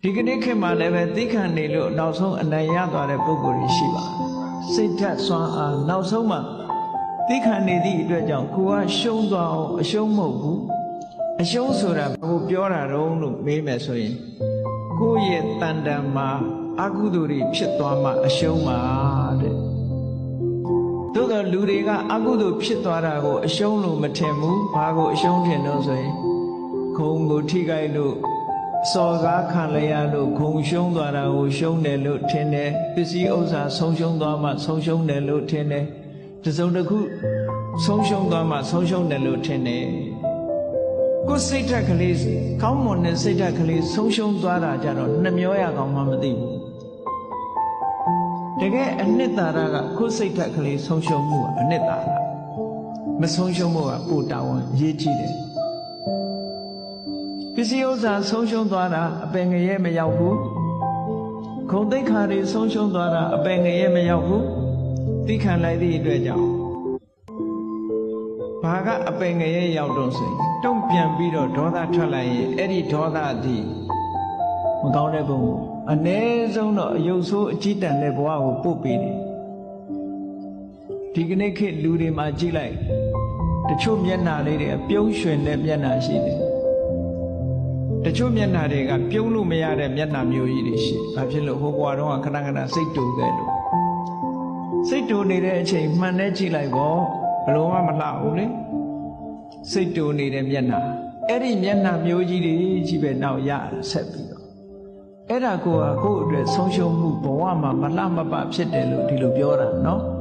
ဒီကနေ့ခေတ်မှာလည်းပဲသိခံနေလို့နောက်ဆုံးအနိုင်ရသွားတဲ့ပုဂ္ဂိုလ်တွေရှိပါစိတ်ဓာတ်စွမ်းအားနောက်ဆုံးမှသိခံနေသည့်အတွက်ကြောင့်ကိုကရှုံးသွားအောင်အရှုံးမဟုတ်ဘူးအရှုံးဆိုတာကိုပြောတာတော့လို့မေးမယ်ဆိုရင်ကိုယ့်ရဲ့တန်တန်မှာအကုသိုလ်တွေဖြစ်သွားမှအရှုံးပါတဲ့သို့သောလူတွေကအကုသိုလ်ဖြစ်သွားတာကိုအရှုံးလို့မထင်ဘူးဘာကိုအရှုံးထင်လို့ဆိုရင်ခုံကိုထိခိုက်လို့စော်ကားခံလိုက်ရလို့ခုံရှုံးသွားတာကိုရှုံးတယ်လို့ထင်တယ်ပစ္စည်းဥစ္စာဆုံးရှုံးသွားမှဆုံးရှုံးတယ်လို့ထင်တယ်တစုံတစ်ခုဆုံးရှုံးသွားမှဆုံးရှုံးတယ်လို့ထင်တယ်ကိုယ်စိတ်ဓာတ်ကလေးကောင်းမွန်တဲ့စိတ်ဓာတ်ကလေးဆုံးရှုံးသွားတာကြတော့နှမျောရကောင်းမှမသိဘူးတကယ်အနှစ်သာရကကိုယ်စိတ်ဓာတ်ကလေးဆုံးရှုံးမှုကအနှစ်သာရမဆုံးရှုံးမှုကပိုတာဝန်ရေးကြည့်တယ်ပစ္စည်းဥစ္စာဆုံးရှုံးသွားတာအပင်ငရဲမရောက်ဘူးဂုဏ်သိက္ခာတွေဆုံးရှုံးသွားတာအပင်ငရဲမရောက်ဘူးသိခံလိုက်သည့်အတွက်ကြောင့်ဘာကအပင်ငရဲရောက်တော့ဆိုရင်တုံ့ပြန်ပြီးတော့ဒေါသထွက်လိုက်ရင်အဲ့ဒီဒေါသသည်မကောင်းတဲ့ဘုံကိုအ ਨੇ ဆုံးတော့အယုတ်ဆိုးအကြည့်တန်တဲ့ဘဝကိုပို့ပေးတယ်ဒီကနေ့ခေတ်လူတွေမှာကြည့်လိုက်တချို့မျက်နှာလေးတွေပြုံးရွှင်တဲ့မျက်နှာရှိတယ်တချို့မျက်နှာတွေကပြုံးလို့မရတဲ့မျက်နှာမျိုးကြီးတွေရှိဘာဖြစ်လို့ဟိုဘဝတုန်းကခဏခဏစိတ်တူခဲ့လို့စိတ်တူနေတဲ့အချိန်မှန်နဲ့ကြည့်လိုက်ပေါ့ဘလို့မှမလှဘူးလေစိတ်တူနေတဲ့မျက်နှာအဲ့ဒီမျက်နှာမျိုးကြီးတွေကြီးပဲနောက်ရဆက်ပြီးတော့အဲ့ဒါကိုယ့်အတွက်ဆုံးရှုံးမှုဘဝမှာမလှမပဖြစ်တယ်လို့ဒီလိုပြောတာနော်